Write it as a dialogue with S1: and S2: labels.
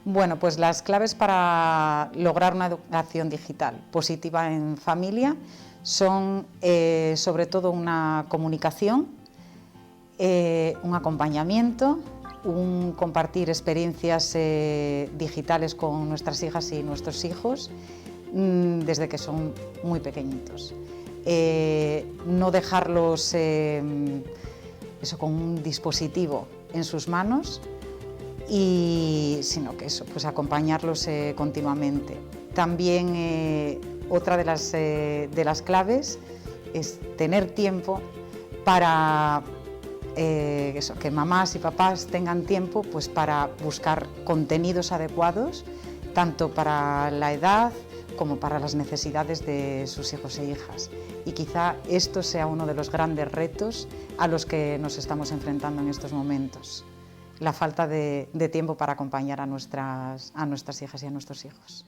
S1: Bueno, pues las claves para lograr una educación digital positiva en familia son sobre todo una comunicación, un acompañamiento, un compartir experiencias digitales con nuestras hijas y nuestros hijos desde que son muy pequeñitos. No dejarlos con un dispositivo en sus manos, sino que pues acompañarlos continuamente. También otra de las claves es tener tiempo para que mamás y papás tengan tiempo pues para buscar contenidos adecuados, tanto para la edad como para las necesidades de sus hijos e hijas. Y quizá esto sea uno de los grandes retos a los que nos estamos enfrentando en estos momentos. La falta de tiempo para acompañar a nuestras hijas y a nuestros hijos.